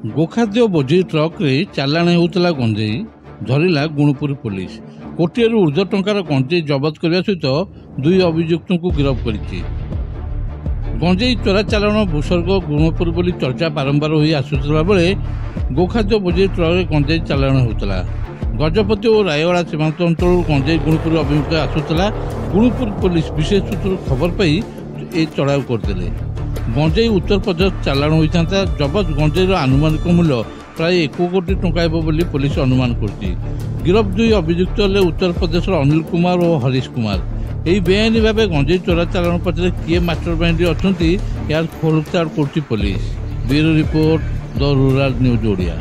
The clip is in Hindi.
गोखाद्य बोझी ट्रक रे चालाण होता गंजेई धरला गुणुपुर पुलिस कोटिए ऊर्ध्व टंकार गंजेई जबत करने सहित दुई अभियुक्त को गिरफ्त कर गंजेई चोरा चालाण भूस्वर्ग गुणुपुर बोली चर्चा बारंबार हो आसुला बेले गोखाद्य बोझी ट्रक गंजेई चालाण होता गजपति और रायगड़ा सीमांत अंचल गंजेई गुणुपुर अभिमुखे आसुला गुणुपुर पुलिस विशेष सूत्र खबर पाई ए चढ़ाऊ करते गंजेई उत्तर प्रदेश चालाण होता जबत गंजेईर आनुमानिक मूल्य प्राय 1 कोटी टंका बोली पुलिस अनुमान कर गिरफ दुई अभियुक्त हेले उत्तर प्रदेश अनिल कुमार और हरीश कुमार यही बेआईन भाव गंजेई चोरा चालाण पछरे किए मास्टर माइंड अच्छा यार खोलताड़ कर police. Bureau report the rural news Odia.